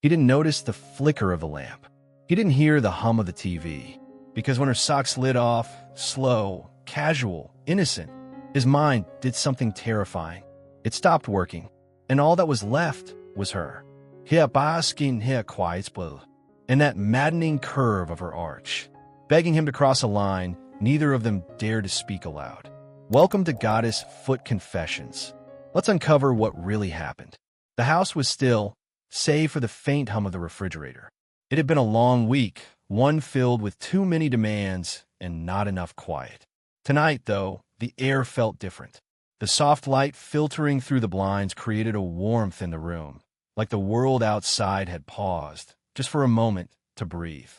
He didn't notice the flicker of the lamp. He didn't hear the hum of the TV. Because when her socks slid off, slow, casual, innocent, his mind did something terrifying. It stopped working, and all that was left was her. Her basking, her quiet blue, and that maddening curve of her arch. Begging him to cross a line, neither of them dared to speak aloud. Welcome to Goddess Foot Confessions. Let's uncover what really happened. The house was still, save for the faint hum of the refrigerator. It had been a long week, one filled with too many demands and not enough quiet. Tonight, though, the air felt different. The soft light filtering through the blinds created a warmth in the room, like the world outside had paused, just for a moment, to breathe.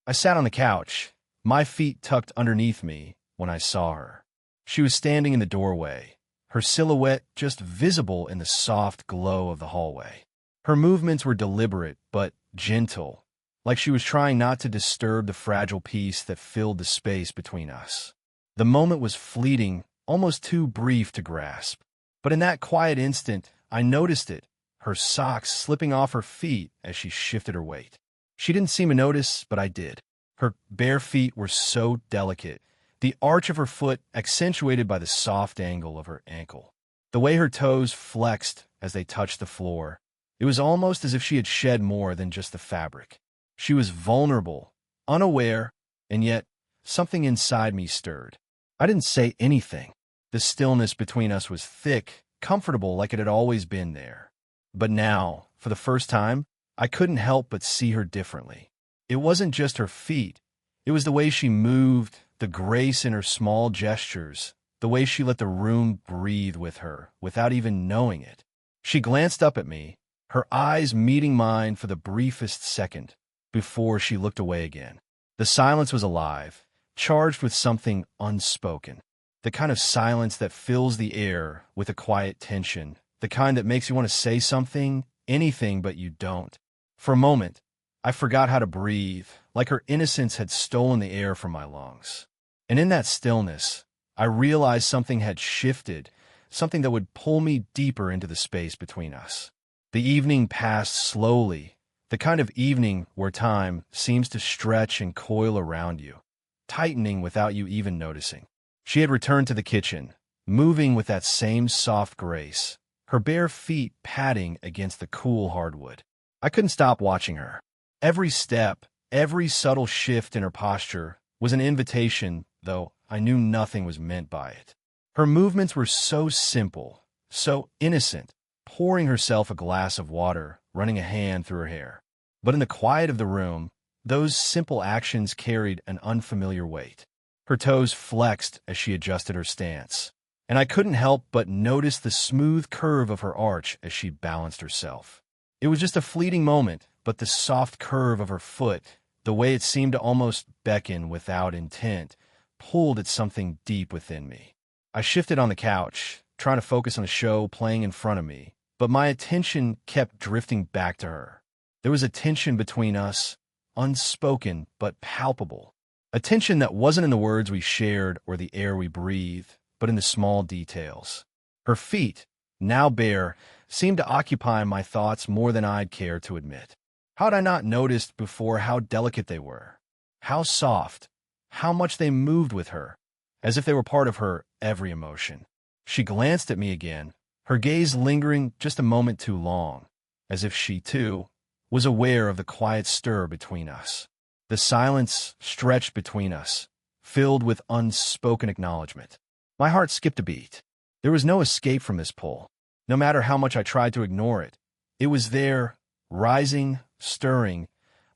I sat on the couch, my feet tucked underneath me, when I saw her. She was standing in the doorway, her silhouette just visible in the soft glow of the hallway. Her movements were deliberate but gentle, like she was trying not to disturb the fragile peace that filled the space between us. The moment was fleeting, almost too brief to grasp. But in that quiet instant, I noticed it, her socks slipping off her feet as she shifted her weight. She didn't seem to notice, but I did. Her bare feet were so delicate, the arch of her foot accentuated by the soft angle of her ankle. The way her toes flexed as they touched the floor, it was almost as if she had shed more than just the fabric. She was vulnerable, unaware, and yet something inside me stirred. I didn't say anything. The stillness between us was thick, comfortable like it had always been there. But now, for the first time, I couldn't help but see her differently. It wasn't just her feet. It was the way she moved, the grace in her small gestures, the way she let the room breathe with her without even knowing it. She glanced up at me, her eyes meeting mine for the briefest second, before she looked away again. The silence was alive, charged with something unspoken. The kind of silence that fills the air with a quiet tension, the kind that makes you want to say something, anything, but you don't. For a moment, I forgot how to breathe, like her innocence had stolen the air from my lungs. And in that stillness, I realized something had shifted, something that would pull me deeper into the space between us. The evening passed slowly, the kind of evening where time seems to stretch and coil around you, tightening without you even noticing. She had returned to the kitchen, moving with that same soft grace, her bare feet padding against the cool hardwood. I couldn't stop watching her. Every step, every subtle shift in her posture was an invitation, though I knew nothing was meant by it. Her movements were so simple, so innocent, pouring herself a glass of water, running a hand through her hair. But in the quiet of the room, those simple actions carried an unfamiliar weight. Her toes flexed as she adjusted her stance, and I couldn't help but notice the smooth curve of her arch as she balanced herself. It was just a fleeting moment, but the soft curve of her foot, the way it seemed to almost beckon without intent, pulled at something deep within me. I shifted on the couch, trying to focus on a show playing in front of me, but my attention kept drifting back to her. There was a tension between us, unspoken but palpable. A tension that wasn't in the words we shared or the air we breathed, but in the small details. Her feet, now bare, seemed to occupy my thoughts more than I'd care to admit. How had I not noticed before how delicate they were? How soft, how much they moved with her, as if they were part of her every emotion. She glanced at me again, her gaze lingering just a moment too long, as if she, too, was aware of the quiet stir between us. The silence stretched between us, filled with unspoken acknowledgement. My heart skipped a beat. There was no escape from this pull. No matter how much I tried to ignore it, it was there, rising, stirring,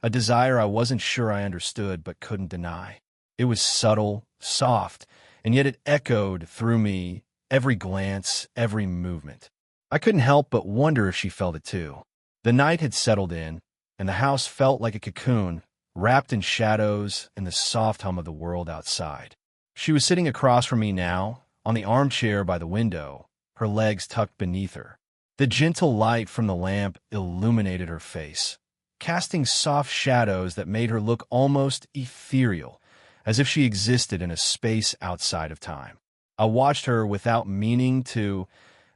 a desire I wasn't sure I understood but couldn't deny. It was subtle, soft, and yet it echoed through me, every glance, every movement. I couldn't help but wonder if she felt it too. The night had settled in, and the house felt like a cocoon, wrapped in shadows and the soft hum of the world outside. She was sitting across from me now, on the armchair by the window, her legs tucked beneath her. The gentle light from the lamp illuminated her face, casting soft shadows that made her look almost ethereal, as if she existed in a space outside of time. I watched her without meaning to,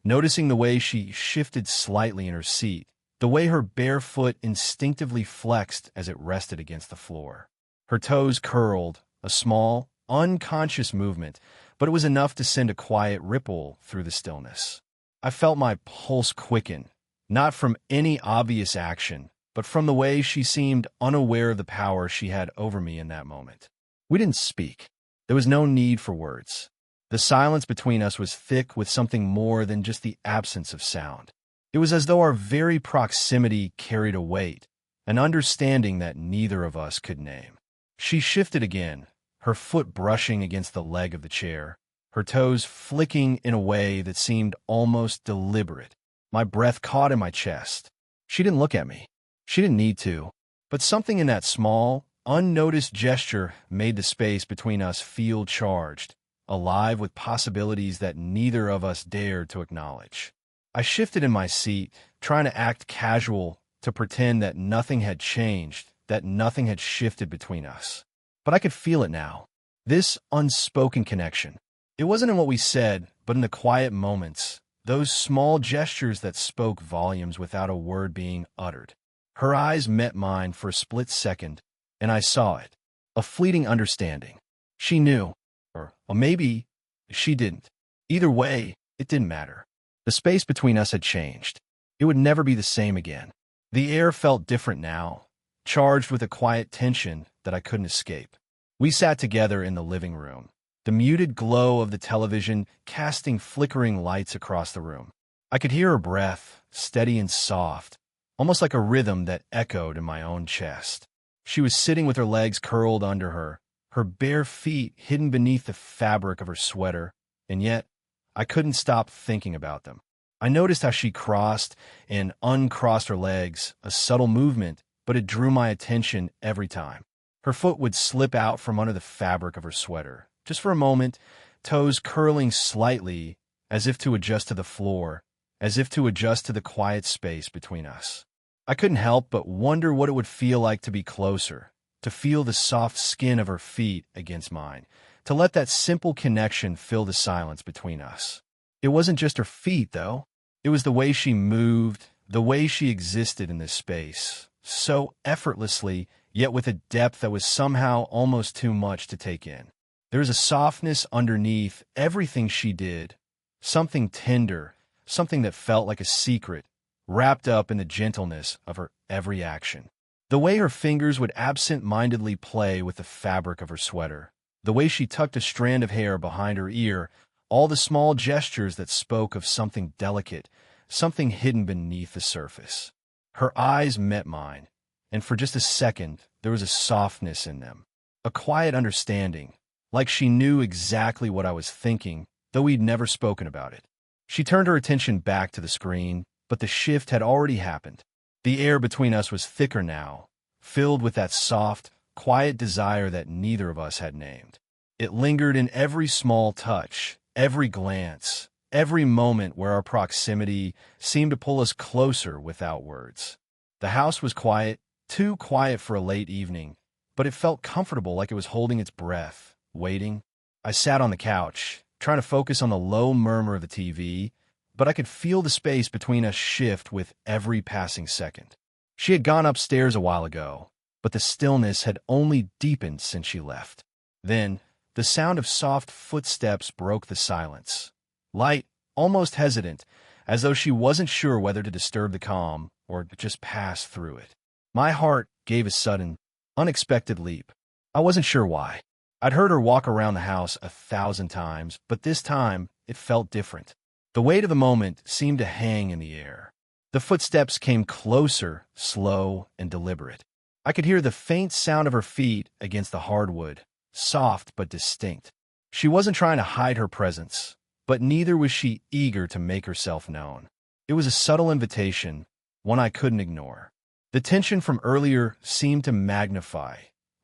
noticing the way she shifted slightly in her seat, the way her bare foot instinctively flexed as it rested against the floor. Her toes curled, a small, unconscious movement, but it was enough to send a quiet ripple through the stillness. I felt my pulse quicken, not from any obvious action, but from the way she seemed unaware of the power she had over me in that moment. We didn't speak. There was no need for words. The silence between us was thick with something more than just the absence of sound. It was as though our very proximity carried a weight, an understanding that neither of us could name. She shifted again, her foot brushing against the leg of the chair, her toes flicking in a way that seemed almost deliberate. My breath caught in my chest. She didn't look at me. She didn't need to. But something in that small, unnoticed gesture made the space between us feel charged, alive with possibilities that neither of us dared to acknowledge. I shifted in my seat, trying to act casual, to pretend that nothing had changed, that nothing had shifted between us. But I could feel it now. This unspoken connection. It wasn't in what we said, but in the quiet moments, those small gestures that spoke volumes without a word being uttered. Her eyes met mine for a split second, and I saw it. A fleeting understanding. She knew, or maybe she didn't. Either way, it didn't matter. The space between us had changed. It would never be the same again. The air felt different now, charged with a quiet tension that I couldn't escape. We sat together in the living room, the muted glow of the television casting flickering lights across the room. I could hear her breath, steady and soft, almost like a rhythm that echoed in my own chest. She was sitting with her legs curled under her, her bare feet hidden beneath the fabric of her sweater, and yet I couldn't stop thinking about them. I noticed how she crossed and uncrossed her legs, a subtle movement, but it drew my attention every time. Her foot would slip out from under the fabric of her sweater, just for a moment, toes curling slightly as if to adjust to the floor, as if to adjust to the quiet space between us. I couldn't help but wonder what it would feel like to be closer, to feel the soft skin of her feet against mine, to let that simple connection fill the silence between us. It wasn't just her feet, though. It was the way she moved, the way she existed in this space, so effortlessly, yet with a depth that was somehow almost too much to take in. There was a softness underneath everything she did, something tender, something that felt like a secret, wrapped up in the gentleness of her every action. The way her fingers would absent-mindedly play with the fabric of her sweater, the way she tucked a strand of hair behind her ear, all the small gestures that spoke of something delicate, something hidden beneath the surface. Her eyes met mine, and for just a second, there was a softness in them, a quiet understanding, like she knew exactly what I was thinking, though we'd never spoken about it. She turned her attention back to the screen, but the shift had already happened. The air between us was thicker now, filled with that soft, quiet desire that neither of us had named. It lingered in every small touch, every glance, every moment where our proximity seemed to pull us closer without words. The house was quiet, too quiet for a late evening, but it felt comfortable, like it was holding its breath, waiting. I sat on the couch, trying to focus on the low murmur of the TV, but I could feel the space between us shift with every passing second. She had gone upstairs a while ago, but the stillness had only deepened since she left. Then, the sound of soft footsteps broke the silence. Light, almost hesitant, as though she wasn't sure whether to disturb the calm or just pass through it. My heart gave a sudden, unexpected leap. I wasn't sure why. I'd heard her walk around the house 1,000 times, but this time it felt different. The weight of the moment seemed to hang in the air. The footsteps came closer, slow and deliberate. I could hear the faint sound of her feet against the hardwood, soft but distinct. She wasn't trying to hide her presence, but neither was she eager to make herself known. It was a subtle invitation, one I couldn't ignore. The tension from earlier seemed to magnify,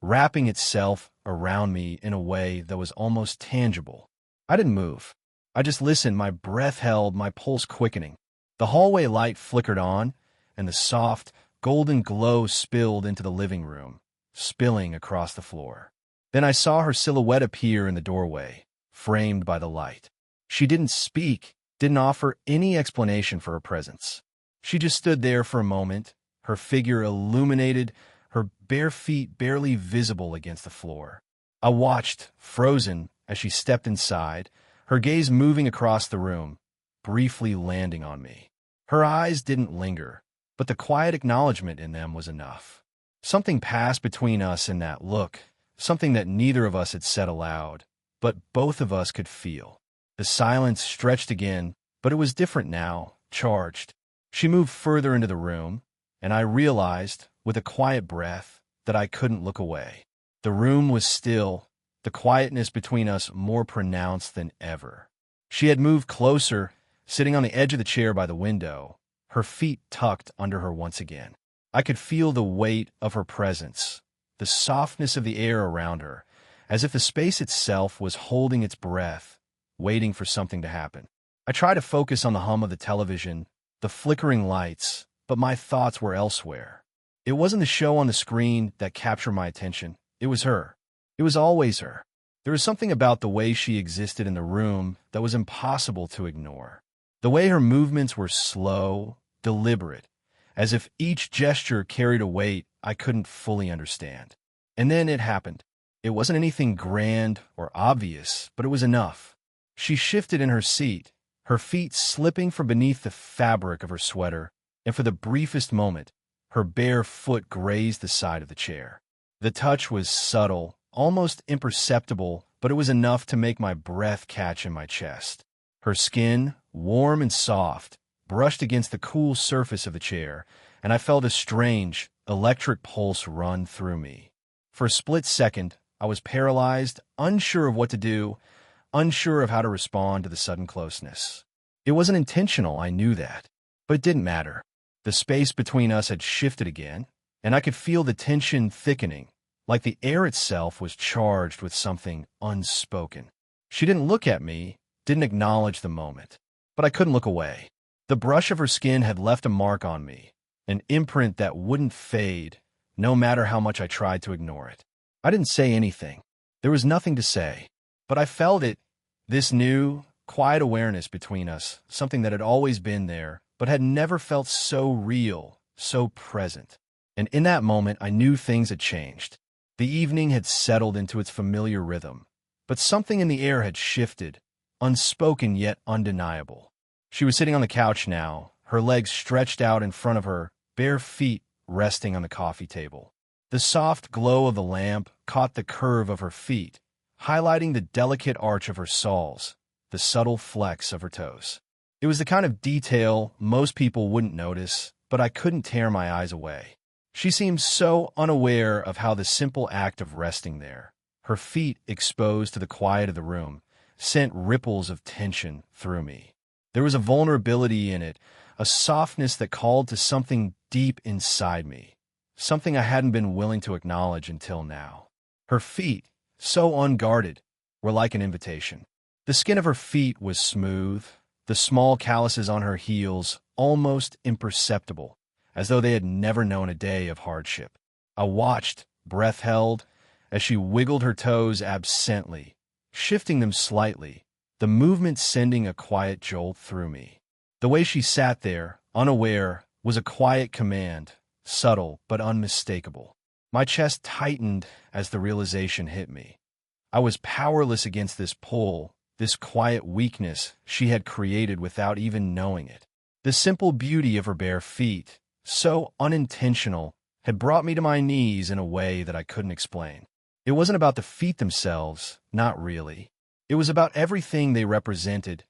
wrapping itself around me in a way that was almost tangible. I didn't move. I just listened, my breath held, my pulse quickening. The hallway light flickered on, and the soft, golden glow spilled into the living room, spilling across the floor. Then I saw her silhouette appear in the doorway, framed by the light. She didn't speak, didn't offer any explanation for her presence. She just stood there for a moment, her figure illuminated, her bare feet barely visible against the floor. I watched, frozen, as she stepped inside, her gaze moving across the room, briefly landing on me. Her eyes didn't linger, but the quiet acknowledgement in them was enough. Something passed between us in that look, something that neither of us had said aloud, but both of us could feel. The silence stretched again, but it was different now, charged. She moved further into the room, and I realized, with a quiet breath, that I couldn't look away. The room was still, the quietness between us more pronounced than ever. She had moved closer, sitting on the edge of the chair by the window, her feet tucked under her once again. I could feel the weight of her presence, the softness of the air around her, as if the space itself was holding its breath, waiting for something to happen. I tried to focus on the hum of the television, the flickering lights, but my thoughts were elsewhere. It wasn't the show on the screen that captured my attention. It was her. It was always her. There was something about the way she existed in the room that was impossible to ignore. The way her movements were slow, deliberate, as if each gesture carried a weight I couldn't fully understand. And then it happened. It wasn't anything grand or obvious, but it was enough. She shifted in her seat, her feet slipping from beneath the fabric of her sweater, and for the briefest moment, her bare foot grazed the side of the chair. The touch was subtle, almost imperceptible, but it was enough to make my breath catch in my chest. Her skin, warm and soft, brushed against the cool surface of the chair, and I felt a strange, electric pulse run through me. For a split second, I was paralyzed, unsure of what to do, unsure of how to respond to the sudden closeness. It wasn't intentional, I knew that, but it didn't matter. The space between us had shifted again, and I could feel the tension thickening, like the air itself was charged with something unspoken. She didn't look at me, didn't acknowledge the moment, but I couldn't look away. The brush of her skin had left a mark on me, an imprint that wouldn't fade, no matter how much I tried to ignore it. I didn't say anything. There was nothing to say, but I felt it, this new, quiet awareness between us, something that had always been there, but had never felt so real, so present. And in that moment, I knew things had changed. The evening had settled into its familiar rhythm, but something in the air had shifted, unspoken yet undeniable. She was sitting on the couch now, her legs stretched out in front of her, bare feet resting on the coffee table. The soft glow of the lamp caught the curve of her feet, highlighting the delicate arch of her soles, the subtle flex of her toes. It was the kind of detail most people wouldn't notice, but I couldn't tear my eyes away. She seemed so unaware of how the simple act of resting there, her feet exposed to the quiet of the room, sent ripples of tension through me. There was a vulnerability in it, a softness that called to something deep inside me, something I hadn't been willing to acknowledge until now. Her feet, so unguarded, were like an invitation. The skin of her feet was smooth, the small calluses on her heels almost imperceptible, as though they had never known a day of hardship. I watched, breath held, as she wiggled her toes absently, shifting them slightly, the movement sending a quiet jolt through me. The way she sat there, unaware, was a quiet command, subtle but unmistakable. My chest tightened as the realization hit me. I was powerless against this pull, this quiet weakness she had created without even knowing it. The simple beauty of her bare feet, so unintentional, had brought me to my knees in a way that I couldn't explain. It wasn't about the feet themselves, not really. It was about everything they represented,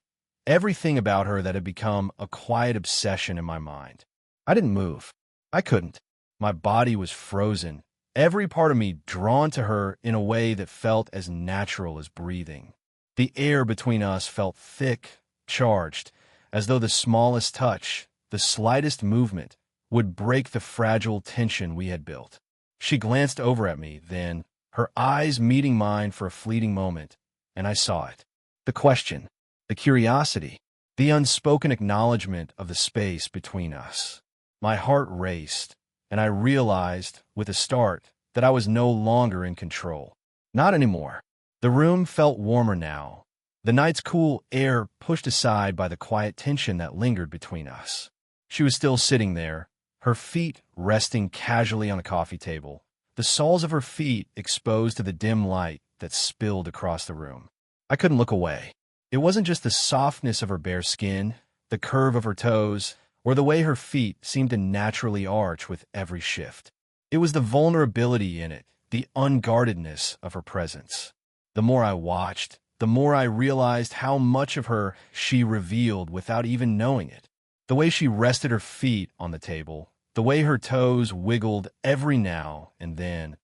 everything about her that had become a quiet obsession in my mind. I didn't move. I couldn't. My body was frozen, every part of me drawn to her in a way that felt as natural as breathing. The air between us felt thick, charged, as though the smallest touch, the slightest movement, would break the fragile tension we had built. She glanced over at me, then, her eyes meeting mine for a fleeting moment, and I saw it. The question, the curiosity, the unspoken acknowledgement of the space between us. My heart raced, and I realized, with a start, that I was no longer in control. Not anymore. The room felt warmer now, the night's cool air pushed aside by the quiet tension that lingered between us. She was still sitting there, her feet resting casually on the coffee table, the soles of her feet exposed to the dim light that spilled across the room. I couldn't look away. It wasn't just the softness of her bare skin, the curve of her toes, or the way her feet seemed to naturally arch with every shift. It was the vulnerability in it, the unguardedness of her presence. The more I watched, the more I realized how much of her she revealed without even knowing it. The way she rested her feet on the table, the way her toes wiggled every now and then,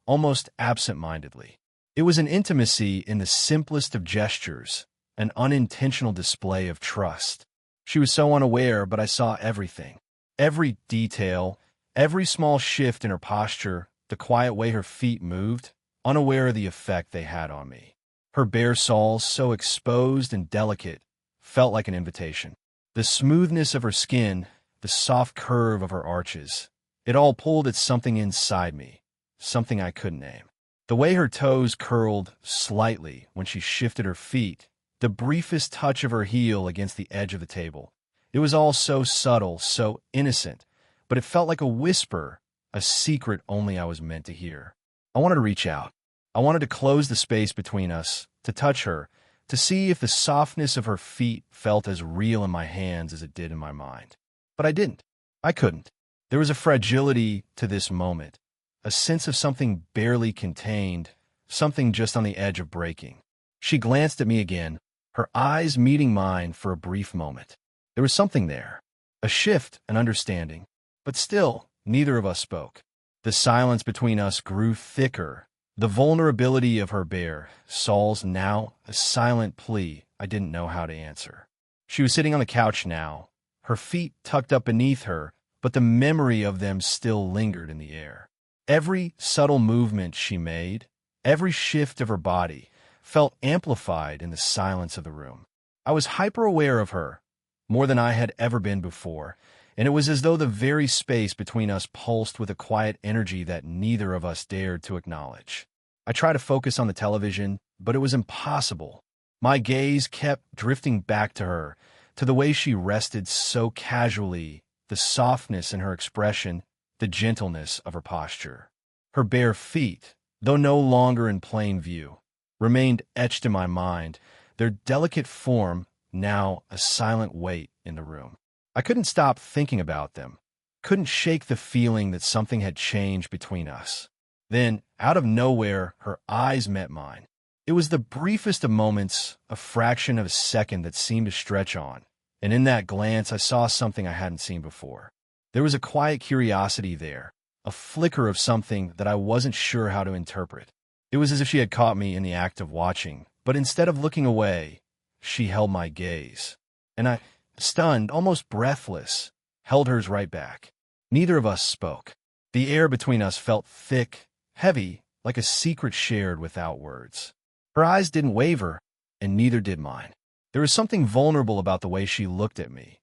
almost absent-mindedly. It was an intimacy in the simplest of gestures, an unintentional display of trust. She was so unaware, but I saw everything. Every detail, every small shift in her posture, the quiet way her feet moved, unaware of the effect they had on me. Her bare soles, so exposed and delicate, felt like an invitation. The smoothness of her skin, the soft curve of her arches, it all pulled at something inside me, something I couldn't name. The way her toes curled slightly when she shifted her feet, the briefest touch of her heel against the edge of the table. It was all so subtle, so innocent, but it felt like a whisper, a secret only I was meant to hear. I wanted to reach out. I wanted to close the space between us, to touch her, to see if the softness of her feet felt as real in my hands as it did in my mind. But I didn't. I couldn't. There was a fragility to this moment, a sense of something barely contained, something just on the edge of breaking. She glanced at me again, her eyes meeting mine for a brief moment. There was something there, a shift, an understanding, but still, neither of us spoke. The silence between us grew thicker, the vulnerability of her bare soles now a silent plea I didn't know how to answer. She was sitting on the couch now, her feet tucked up beneath her, but the memory of them still lingered in the air. Every subtle movement she made, every shift of her body, felt amplified in the silence of the room. I was hyper-aware of her, more than I had ever been before, and it was as though the very space between us pulsed with a quiet energy that neither of us dared to acknowledge. I tried to focus on the television, but it was impossible. My gaze kept drifting back to her, to the way she rested so casually, the softness in her expression, the gentleness of her posture. Her bare feet, though no longer in plain view, remained etched in my mind, their delicate form now a silent weight in the room. I couldn't stop thinking about them, couldn't shake the feeling that something had changed between us. Then, out of nowhere, her eyes met mine. It was the briefest of moments, a fraction of a second that seemed to stretch on, and in that glance I saw something I hadn't seen before. There was a quiet curiosity there, a flicker of something that I wasn't sure how to interpret. It was as if she had caught me in the act of watching, but instead of looking away, she held my gaze. And I, stunned, almost breathless, held hers right back. Neither of us spoke. The air between us felt thick, heavy, like a secret shared without words. Her eyes didn't waver, and neither did mine. There was something vulnerable about the way she looked at me,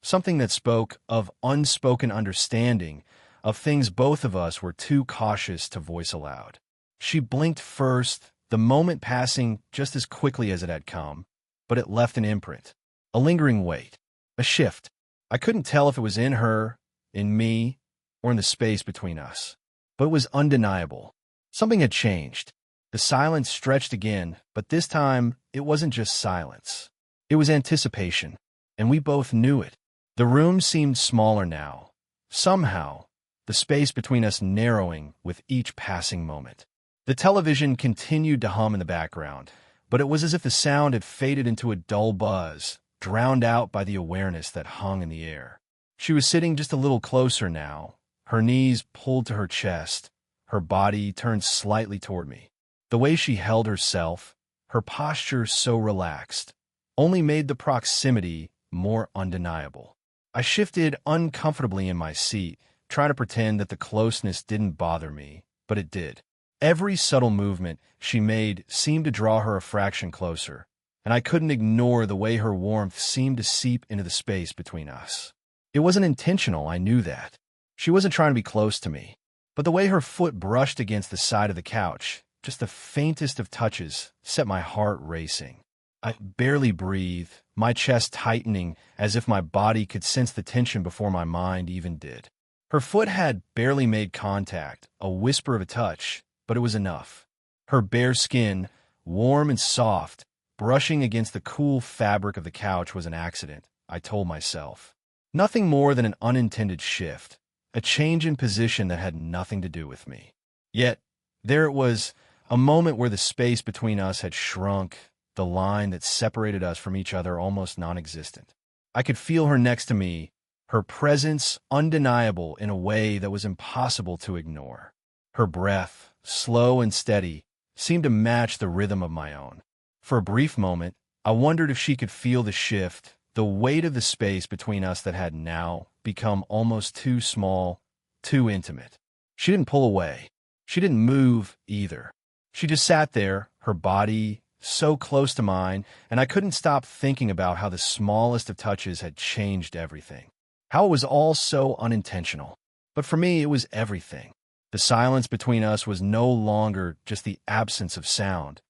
something that spoke of unspoken understanding, of things both of us were too cautious to voice aloud. She blinked first, the moment passing just as quickly as it had come, but it left an imprint, a lingering weight, a shift. I couldn't tell if it was in her, in me, or in the space between us, but it was undeniable. Something had changed. The silence stretched again, but this time it wasn't just silence. It was anticipation, and we both knew it. The room seemed smaller now. Somehow, the space between us narrowing with each passing moment. The television continued to hum in the background, but it was as if the sound had faded into a dull buzz, drowned out by the awareness that hung in the air. She was sitting just a little closer now, her knees pulled to her chest, her body turned slightly toward me. The way she held herself, her posture so relaxed, only made the proximity more undeniable. I shifted uncomfortably in my seat, trying to pretend that the closeness didn't bother me, but it did. Every subtle movement she made seemed to draw her a fraction closer, and I couldn't ignore the way her warmth seemed to seep into the space between us. It wasn't intentional, I knew that. She wasn't trying to be close to me, but the way her foot brushed against the side of the couch, just the faintest of touches, set my heart racing. I barely breathe, my chest tightening as if my body could sense the tension before my mind even did. Her foot had barely made contact, a whisper of a touch, but it was enough. Her bare skin, warm and soft, brushing against the cool fabric of the couch was an accident, I told myself. Nothing more than an unintended shift, a change in position that had nothing to do with me. Yet, there it was, a moment where the space between us had shrunk, the line that separated us from each other almost non-existent. I could feel her next to me, her presence undeniable in a way that was impossible to ignore. Her breath, slow and steady, seemed to match the rhythm of my own. For a brief moment, I wondered if she could feel the shift, the weight of the space between us that had now become almost too small, too intimate. She didn't pull away. She didn't move either. She just sat there, her body so close to mine, and I couldn't stop thinking about how the smallest of touches had changed everything. How it was all so unintentional. But for me, it was everything. The silence between us was no longer just the absence of sound.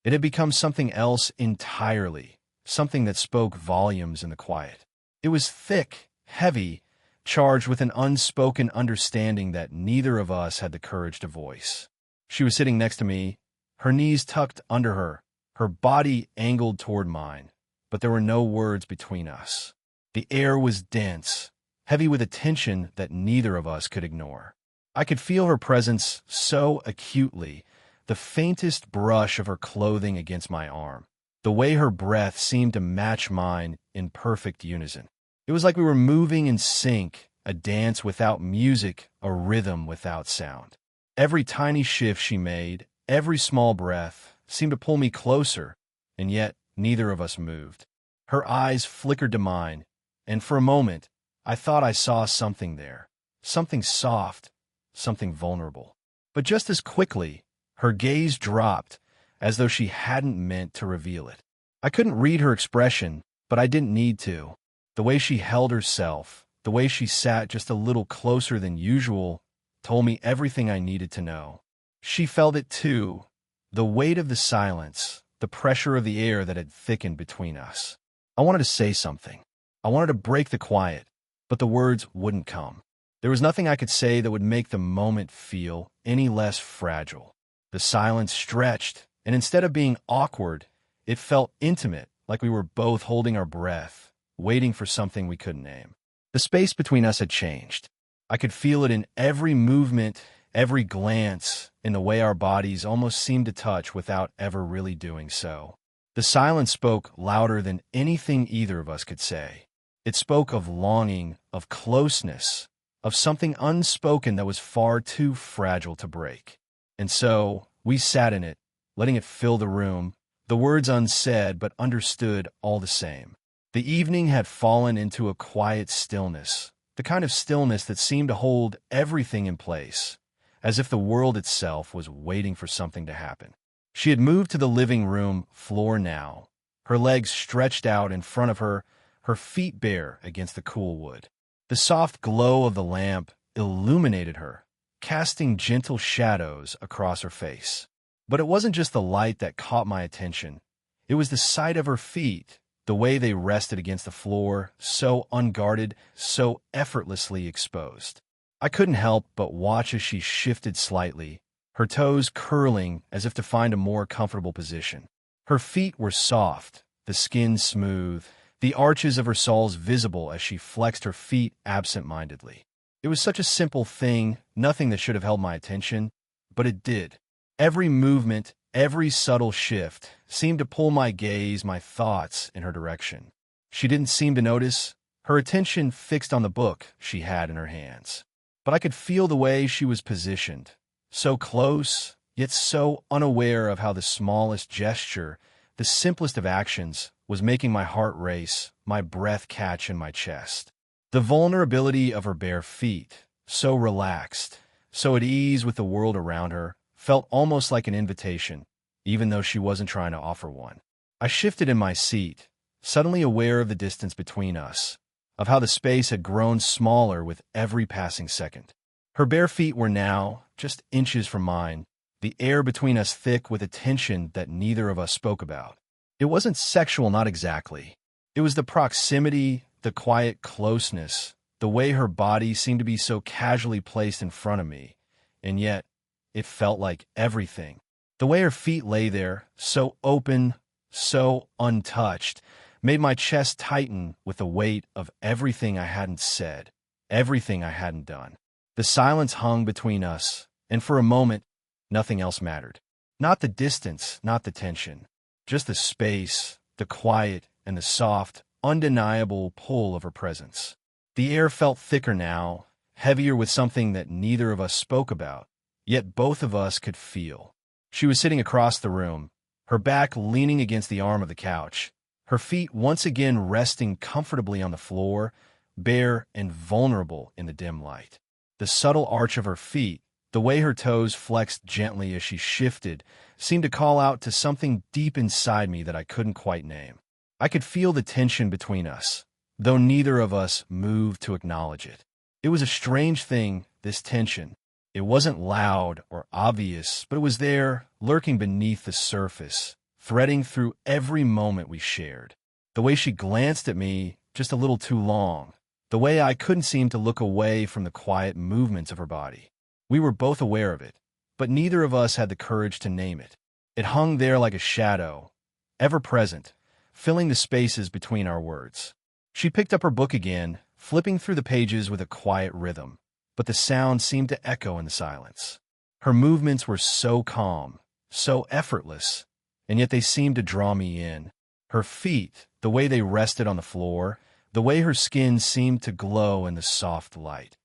It had become something else entirely, something that spoke volumes in the quiet. It was thick, heavy, charged with an unspoken understanding that neither of us had the courage to voice. She was sitting next to me, her knees tucked under her, her body angled toward mine, but there were no words between us. The air was dense, heavy with a tension that neither of us could ignore. I could feel her presence so acutely, the faintest brush of her clothing against my arm, the way her breath seemed to match mine in perfect unison. It was like we were moving in sync, a dance without music, a rhythm without sound. Every tiny shift she made, every small breath, seemed to pull me closer, and yet neither of us moved. Her eyes flickered to mine, and for a moment, I thought I saw something there, something soft, something vulnerable. But just as quickly, her gaze dropped, as though she hadn't meant to reveal it. I couldn't read her expression, but I didn't need to. The way she held herself, the way she sat just a little closer than usual, told me everything I needed to know. She felt it too, the weight of the silence, the pressure of the air that had thickened between us. I wanted to say something. I wanted to break the quiet, but the words wouldn't come. There was nothing I could say that would make the moment feel any less fragile. The silence stretched, and instead of being awkward, it felt intimate, like we were both holding our breath, waiting for something we couldn't name. The space between us had changed. I could feel it in every movement, every glance, in the way our bodies almost seemed to touch without ever really doing so. The silence spoke louder than anything either of us could say. It spoke of longing, of closeness, of something unspoken that was far too fragile to break. And so, we sat in it, letting it fill the room, the words unsaid but understood all the same. The evening had fallen into a quiet stillness, the kind of stillness that seemed to hold everything in place, as if the world itself was waiting for something to happen. She had moved to the living room floor now, her legs stretched out in front of her, her feet bare against the cool wood. The soft glow of the lamp illuminated her, casting gentle shadows across her face. But it wasn't just the light that caught my attention. It was the sight of her feet, the way they rested against the floor, so unguarded, so effortlessly exposed. I couldn't help but watch as she shifted slightly, her toes curling as if to find a more comfortable position. Her feet were soft, the skin smooth, the arches of her soles visible as she flexed her feet absent-mindedly. It was such a simple thing, nothing that should have held my attention, but it did. Every movement, every subtle shift seemed to pull my gaze, my thoughts in her direction. She didn't seem to notice, her attention fixed on the book she had in her hands. But I could feel the way she was positioned, so close, yet so unaware of how the smallest gesture, the simplest of actions, was making my heart race, my breath catch in my chest. The vulnerability of her bare feet, so relaxed, so at ease with the world around her, felt almost like an invitation, even though she wasn't trying to offer one. I shifted in my seat, suddenly aware of the distance between us, of how the space had grown smaller with every passing second. Her bare feet were now just inches from mine, the air between us thick with a tension that neither of us spoke about. It wasn't sexual, not exactly. It was the proximity, the quiet closeness, the way her body seemed to be so casually placed in front of me, and yet it felt like everything. The way her feet lay there, so open, so untouched, made my chest tighten with the weight of everything I hadn't said, everything I hadn't done. The silence hung between us, and for a moment, nothing else mattered. Not the distance, not the tension, just the space, the quiet, and the soft, undeniable pull of her presence. The air felt thicker now, heavier with something that neither of us spoke about, yet both of us could feel. She was sitting across the room, her back leaning against the arm of the couch, her feet once again resting comfortably on the floor, bare and vulnerable in the dim light. The subtle arch of her feet, the way her toes flexed gently as she shifted, seemed to call out to something deep inside me that I couldn't quite name. I could feel the tension between us, though neither of us moved to acknowledge it. It was a strange thing, this tension. It wasn't loud or obvious, but it was there, lurking beneath the surface, threading through every moment we shared. The way she glanced at me just a little too long, the way I couldn't seem to look away from the quiet movements of her body. We were both aware of it, but neither of us had the courage to name it. It hung there like a shadow, ever present, filling the spaces between our words. She picked up her book again, flipping through the pages with a quiet rhythm, but the sound seemed to echo in the silence. Her movements were so calm, so effortless, and yet they seemed to draw me in. Her feet, the way they rested on the floor, the way her skin seemed to glow in the soft light.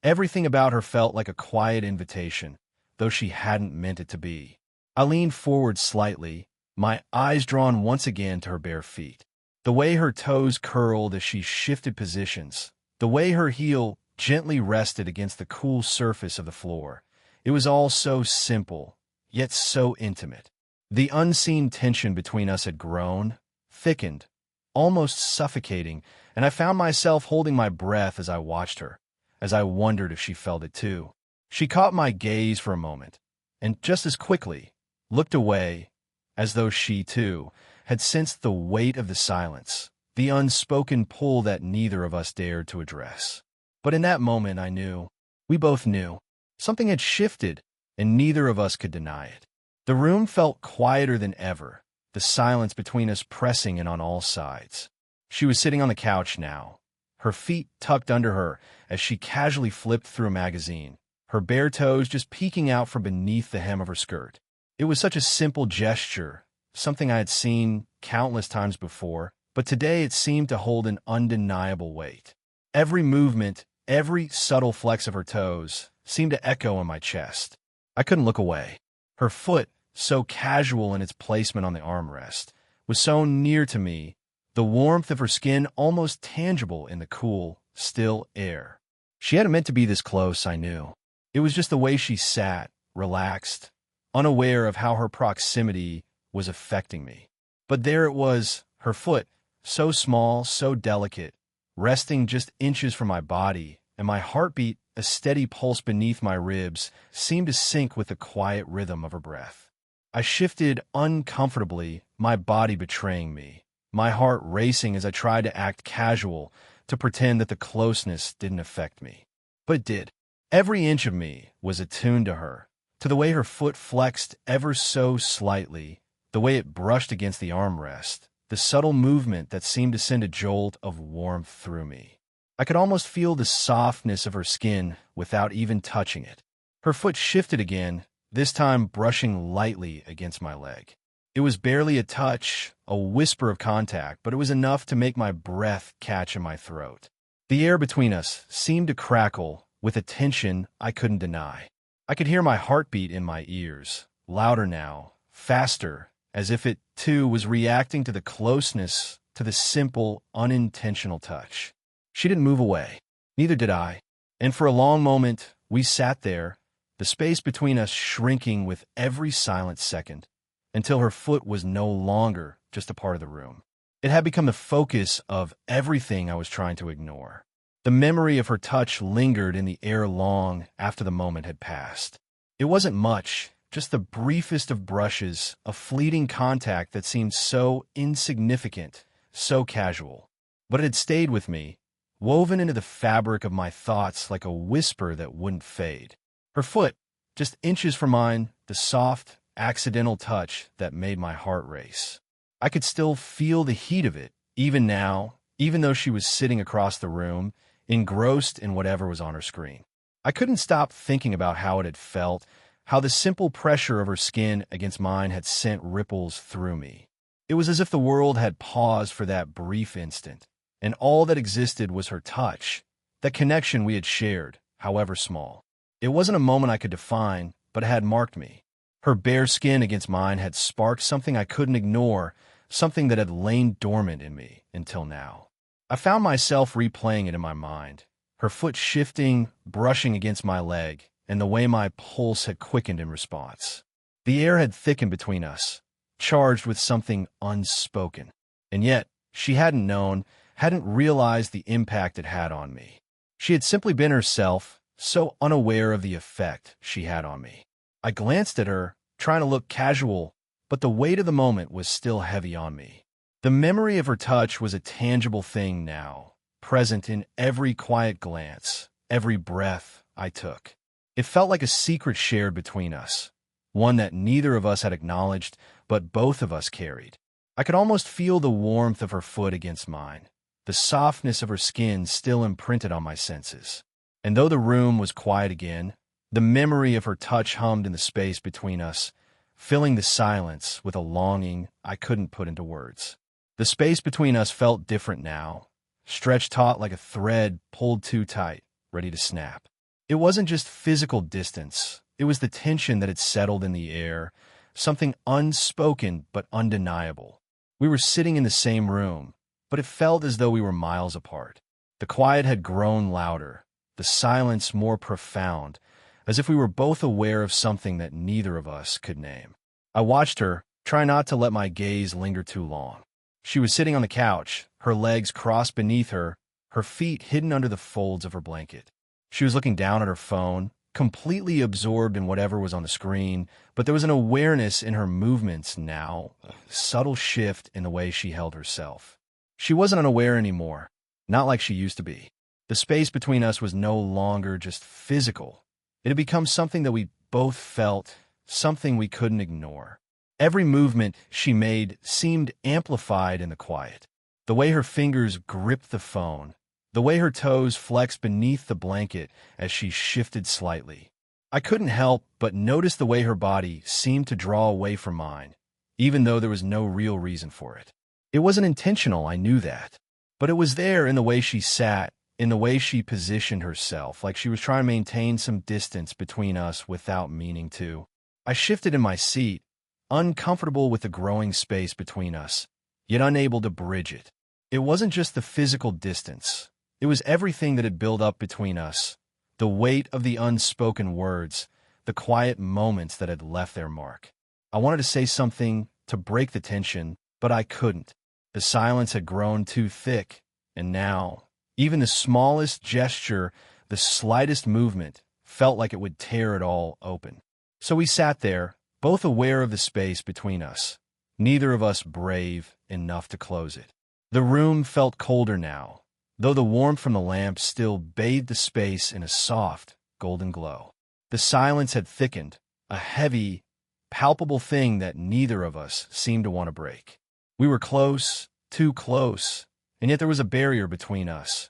Everything about her felt like a quiet invitation, though she hadn't meant it to be. I leaned forward slightly, my eyes drawn once again to her bare feet. The way her toes curled as she shifted positions, the way her heel gently rested against the cool surface of the floor. It was all so simple, yet so intimate. The unseen tension between us had grown, thickened, almost suffocating, and I found myself holding my breath as I watched her, as I wondered if she felt it too. She caught my gaze for a moment, and just as quickly, looked away, as though she, too, had sensed the weight of the silence, the unspoken pull that neither of us dared to address. But in that moment I knew, we both knew, something had shifted, and neither of us could deny it. The room felt quieter than ever, the silence between us pressing in on all sides. She was sitting on the couch now, her feet tucked under her as she casually flipped through a magazine, her bare toes just peeking out from beneath the hem of her skirt. It was such a simple gesture, something I had seen countless times before, but today it seemed to hold an undeniable weight. Every movement, every subtle flex of her toes, seemed to echo in my chest. I couldn't look away. Her foot, so casual in its placement on the armrest, was so near to me, the warmth of her skin almost tangible in the cool, still air. She hadn't meant to be this close, I knew. It was just the way she sat, relaxed, unaware of how her proximity was affecting me. But there it was, her foot, so small, so delicate, resting just inches from my body, and my heartbeat, a steady pulse beneath my ribs, seemed to sync with the quiet rhythm of her breath. I shifted uncomfortably, my body betraying me, my heart racing as I tried to act casual, to pretend that the closeness didn't affect me. But it did. Every inch of me was attuned to her, to the way her foot flexed ever so slightly, the way it brushed against the armrest, the subtle movement that seemed to send a jolt of warmth through me. I could almost feel the softness of her skin without even touching it. Her foot shifted again, this time brushing lightly against my leg. It was barely a touch, a whisper of contact, but it was enough to make my breath catch in my throat. The air between us seemed to crackle with a tension I couldn't deny. I could hear my heartbeat in my ears, louder now, faster, as if it, too, was reacting to the closeness, to the simple, unintentional touch. She didn't move away. Neither did I. And for a long moment, we sat there, the space between us shrinking with every silent second, until her foot was no longer just a part of the room. It had become the focus of everything I was trying to ignore. The memory of her touch lingered in the air long after the moment had passed. It wasn't much, just the briefest of brushes, a fleeting contact that seemed so insignificant, so casual. But it had stayed with me, woven into the fabric of my thoughts like a whisper that wouldn't fade. Her foot, just inches from mine, the soft, accidental touch that made my heart race. I could still feel the heat of it, even now, even though she was sitting across the room, engrossed in whatever was on her screen. I couldn't stop thinking about how it had felt, how the simple pressure of her skin against mine had sent ripples through me. It was as if the world had paused for that brief instant, and all that existed was her touch, that connection we had shared, however small. It wasn't a moment I could define, but it had marked me. Her bare skin against mine had sparked something I couldn't ignore, something that had lain dormant in me until now. I found myself replaying it in my mind, her foot shifting, brushing against my leg, and the way my pulse had quickened in response. The air had thickened between us, charged with something unspoken. And yet, she hadn't known, hadn't realized the impact it had on me. She had simply been herself, so unaware of the effect she had on me. I glanced at her, trying to look casual, but the weight of the moment was still heavy on me. The memory of her touch was a tangible thing now, present in every quiet glance, every breath I took. It felt like a secret shared between us, one that neither of us had acknowledged, but both of us carried. I could almost feel the warmth of her foot against mine, the softness of her skin still imprinted on my senses. And though the room was quiet again, the memory of her touch hummed in the space between us, filling the silence with a longing I couldn't put into words. The space between us felt different now, stretched taut like a thread pulled too tight, ready to snap. It wasn't just physical distance, it was the tension that had settled in the air, something unspoken but undeniable. We were sitting in the same room, but it felt as though we were miles apart. The quiet had grown louder, the silence more profound, as if we were both aware of something that neither of us could name. I watched her, try not to let my gaze linger too long. She was sitting on the couch, her legs crossed beneath her, her feet hidden under the folds of her blanket. She was looking down at her phone, completely absorbed in whatever was on the screen, but there was an awareness in her movements now, a subtle shift in the way she held herself. She wasn't unaware anymore, not like she used to be. The space between us was no longer just physical. It had become something that we both felt, something we couldn't ignore. Every movement she made seemed amplified in the quiet. The way her fingers gripped the phone, the way her toes flexed beneath the blanket as she shifted slightly. I couldn't help but notice the way her body seemed to draw away from mine, even though there was no real reason for it. It wasn't intentional, I knew that. But it was there in the way she sat, in the way she positioned herself, like she was trying to maintain some distance between us without meaning to. I shifted in my seat, uncomfortable with the growing space between us, yet unable to bridge it. It wasn't just the physical distance. It was everything that had built up between us, the weight of the unspoken words, the quiet moments that had left their mark. I wanted to say something to break the tension, but I couldn't. The silence had grown too thick, and now, even the smallest gesture, the slightest movement, felt like it would tear it all open. So we sat there, both aware of the space between us, neither of us brave enough to close it. The room felt colder now, though the warmth from the lamp still bathed the space in a soft, golden glow. The silence had thickened, a heavy, palpable thing that neither of us seemed to want to break. We were close, too close, and yet there was a barrier between us,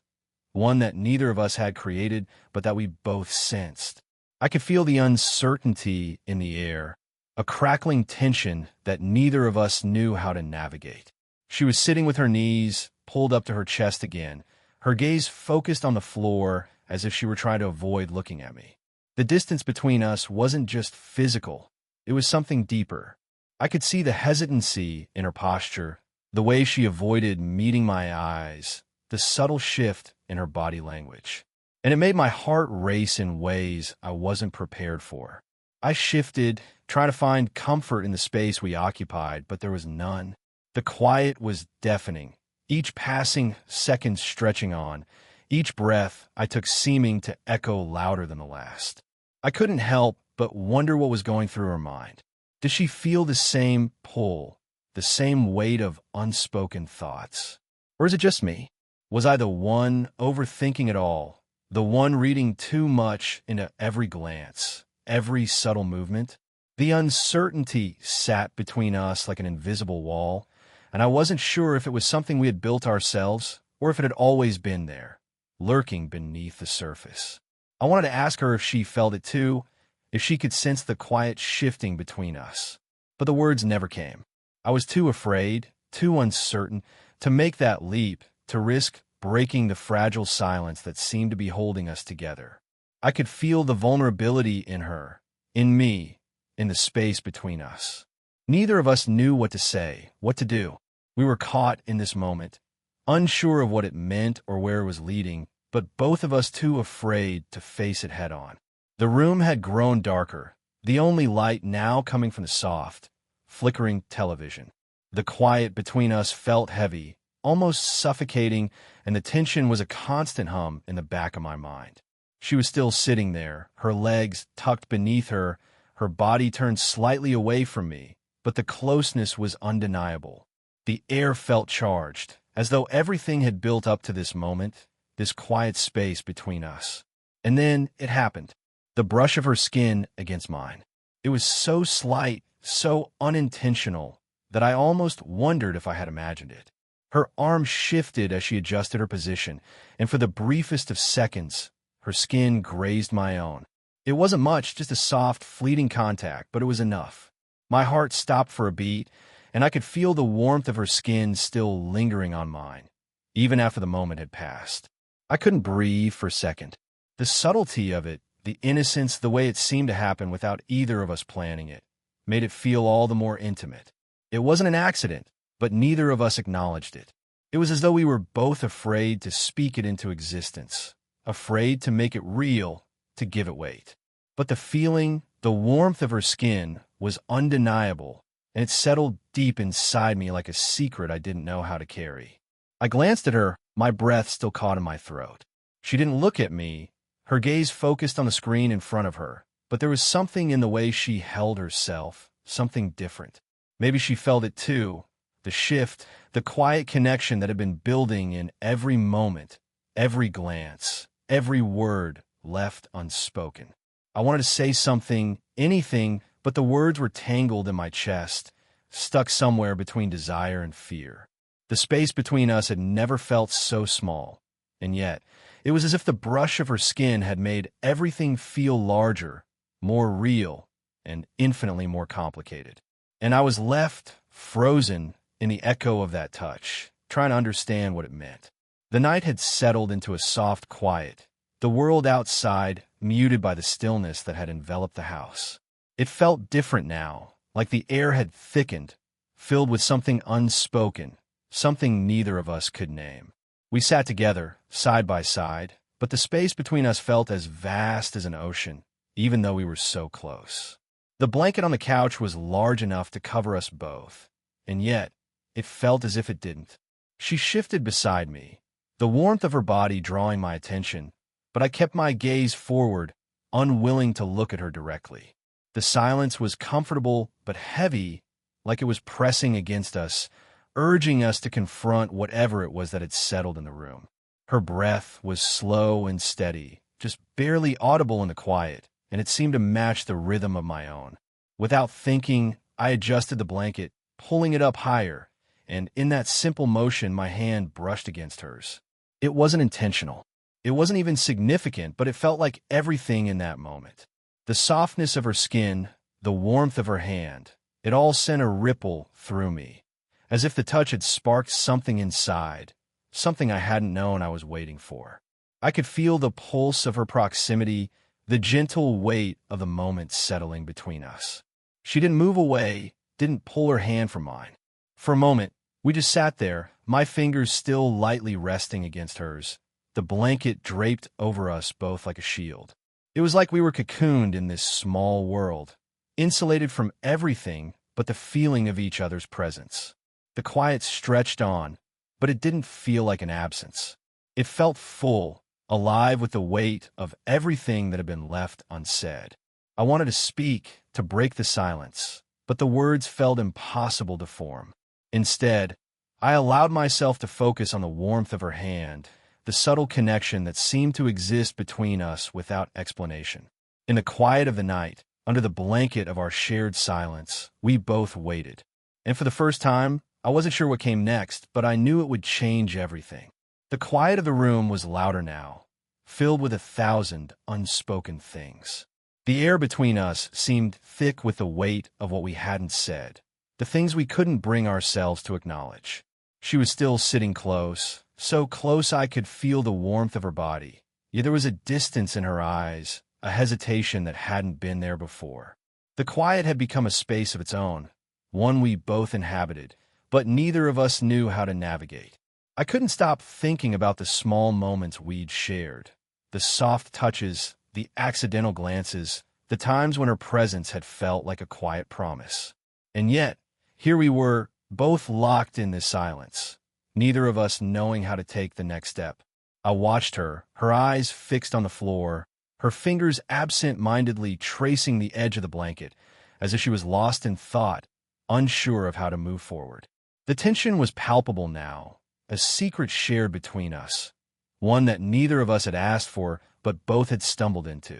one that neither of us had created, but that we both sensed. I could feel the uncertainty in the air, a crackling tension that neither of us knew how to navigate. She was sitting with her knees pulled up to her chest again, her gaze focused on the floor as if she were trying to avoid looking at me. The distance between us wasn't just physical, it was something deeper. I could see the hesitancy in her posture, the way she avoided meeting my eyes, the subtle shift in her body language. And it made my heart race in ways I wasn't prepared for. I shifted, trying to find comfort in the space we occupied, but there was none. The quiet was deafening, each passing second stretching on, each breath I took seeming to echo louder than the last. I couldn't help but wonder what was going through her mind. Did she feel the same pull, the same weight of unspoken thoughts? Or is it just me? Was I the one overthinking it all, the one reading too much into every glance, every subtle movement? The uncertainty sat between us like an invisible wall, and I wasn't sure if it was something we had built ourselves or if it had always been there, lurking beneath the surface. I wanted to ask her if she felt it too, if she could sense the quiet shifting between us. But the words never came. I was too afraid, too uncertain, to make that leap, to risk breaking the fragile silence that seemed to be holding us together. I could feel the vulnerability in her, in me, in the space between us. Neither of us knew what to say, what to do. We were caught in this moment, unsure of what it meant or where it was leading, but both of us too afraid to face it head on. The room had grown darker, the only light now coming from the soft, flickering television. The quiet between us felt heavy, almost suffocating, and the tension was a constant hum in the back of my mind. She was still sitting there, her legs tucked beneath her, her body turned slightly away from me, but the closeness was undeniable. The air felt charged, as though everything had built up to this moment, this quiet space between us. And then it happened. The brush of her skin against mine. It was so slight, so unintentional, that I almost wondered if I had imagined it. Her arm shifted as she adjusted her position, and for the briefest of seconds, her skin grazed my own. It wasn't much, just a soft, fleeting contact, but it was enough. My heart stopped for a beat, and I could feel the warmth of her skin still lingering on mine, even after the moment had passed. I couldn't breathe for a second. The subtlety of it, the innocence, the way it seemed to happen without either of us planning it, made it feel all the more intimate. It wasn't an accident, but neither of us acknowledged it. It was as though we were both afraid to speak it into existence, afraid to make it real, to give it weight. But the feeling, the warmth of her skin, was undeniable, and it settled deep inside me like a secret I didn't know how to carry. I glanced at her, my breath still caught in my throat. She didn't look at me, her gaze focused on the screen in front of her, but there was something in the way she held herself, something different. Maybe she felt it too, the shift, the quiet connection that had been building in every moment, every glance, every word left unspoken. I wanted to say something, anything, but the words were tangled in my chest, stuck somewhere between desire and fear. The space between us had never felt so small, and yet it was as if the brush of her skin had made everything feel larger, more real, and infinitely more complicated. And I was left, frozen, in the echo of that touch, trying to understand what it meant. The night had settled into a soft quiet, the world outside muted by the stillness that had enveloped the house. It felt different now, like the air had thickened, filled with something unspoken, something neither of us could name. We sat together, side by side, but the space between us felt as vast as an ocean, even though we were so close. The blanket on the couch was large enough to cover us both, and yet it felt as if it didn't. She shifted beside me, the warmth of her body drawing my attention, but I kept my gaze forward, unwilling to look at her directly. The silence was comfortable but heavy, like it was pressing against us, urging us to confront whatever it was that had settled in the room. Her breath was slow and steady, just barely audible in the quiet, and it seemed to match the rhythm of my own. Without thinking, I adjusted the blanket, pulling it up higher, and in that simple motion my hand brushed against hers. It wasn't intentional. It wasn't even significant, but it felt like everything in that moment. The softness of her skin, the warmth of her hand, it all sent a ripple through me, as if the touch had sparked something inside, something I hadn't known I was waiting for. I could feel the pulse of her proximity, the gentle weight of the moment settling between us. She didn't move away, didn't pull her hand from mine. For a moment, we just sat there, my fingers still lightly resting against hers, the blanket draped over us both like a shield. It was like we were cocooned in this small world, insulated from everything but the feeling of each other's presence. The quiet stretched on, but it didn't feel like an absence. It felt full, alive with the weight of everything that had been left unsaid. I wanted to speak, to break the silence, but the words felt impossible to form. Instead, I allowed myself to focus on the warmth of her hand, the subtle connection that seemed to exist between us without explanation. In the quiet of the night, under the blanket of our shared silence, we both waited. And for the first time, I wasn't sure what came next, but I knew it would change everything. The quiet of the room was louder now, filled with 1,000 unspoken things. The air between us seemed thick with the weight of what we hadn't said, the things we couldn't bring ourselves to acknowledge. She was still sitting close, so close I could feel the warmth of her body, yet there was a distance in her eyes, a hesitation that hadn't been there before. The quiet had become a space of its own, one we both inhabited, but neither of us knew how to navigate. I couldn't stop thinking about the small moments we'd shared, the soft touches, the accidental glances, the times when her presence had felt like a quiet promise. And yet, here we were, both locked in this silence, neither of us knowing how to take the next step. I watched her, her eyes fixed on the floor, her fingers absent-mindedly tracing the edge of the blanket, as if she was lost in thought, unsure of how to move forward. The tension was palpable now, a secret shared between us, one that neither of us had asked for, but both had stumbled into.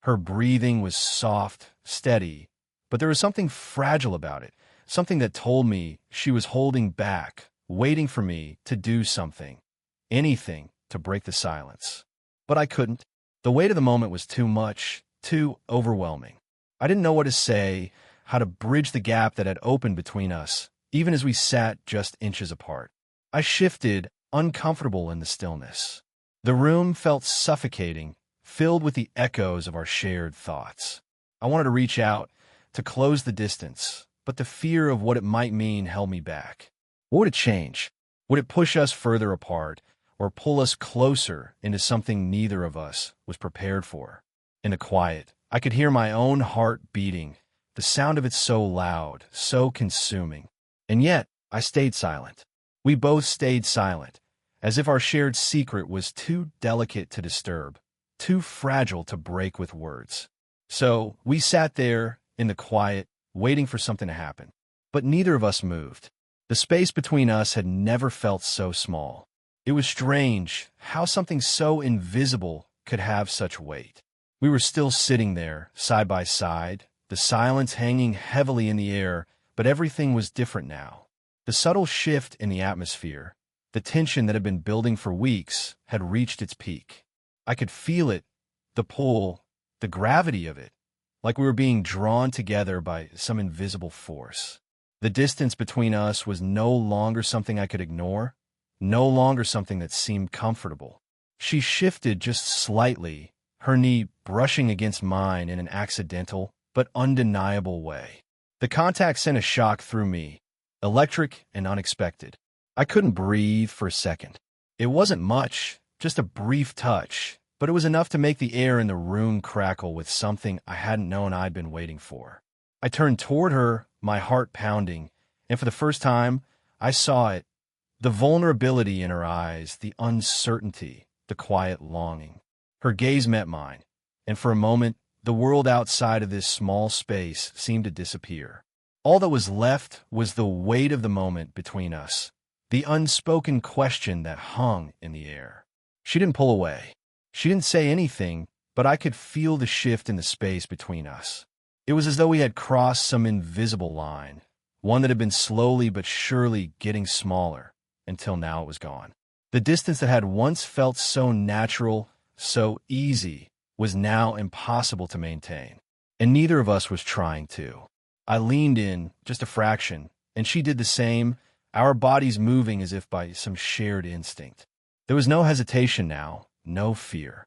Her breathing was soft, steady, but there was something fragile about it, something that told me she was holding back, waiting for me to do something, anything to break the silence. But I couldn't. The weight of the moment was too much, too overwhelming. I didn't know what to say, how to bridge the gap that had opened between us, even as we sat just inches apart. I shifted, uncomfortable in the stillness. The room felt suffocating, filled with the echoes of our shared thoughts. I wanted to reach out, to close the distance, but the fear of what it might mean held me back. What would it change? Would it push us further apart, or pull us closer into something neither of us was prepared for? In the quiet, I could hear my own heart beating, the sound of it so loud, so consuming. And yet, I stayed silent. We both stayed silent, as if our shared secret was too delicate to disturb, too fragile to break with words. So, we sat there, in the quiet, waiting for something to happen. But neither of us moved. The space between us had never felt so small. It was strange how something so invisible could have such weight. We were still sitting there, side by side, the silence hanging heavily in the air, but everything was different now. The subtle shift in the atmosphere, the tension that had been building for weeks, had reached its peak. I could feel it, the pull, the gravity of it, like we were being drawn together by some invisible force. The distance between us was no longer something I could ignore, no longer something that seemed comfortable. She shifted just slightly, her knee brushing against mine in an accidental but undeniable way. The contact sent a shock through me, electric and unexpected. I couldn't breathe for a second. It wasn't much, just a brief touch, but it was enough to make the air in the room crackle with something I hadn't known I'd been waiting for. I turned toward her, my heart pounding, and for the first time, I saw it, the vulnerability in her eyes, the uncertainty, the quiet longing. Her gaze met mine, and for a moment, the world outside of this small space seemed to disappear. All that was left was the weight of the moment between us, the unspoken question that hung in the air. She didn't pull away. She didn't say anything, but I could feel the shift in the space between us. It was as though we had crossed some invisible line, one that had been slowly but surely getting smaller, until now it was gone. The distance that had once felt so natural, so easy, was now impossible to maintain, and neither of us was trying to. I leaned in, just a fraction, and she did the same, our bodies moving as if by some shared instinct. There was no hesitation now, no fear.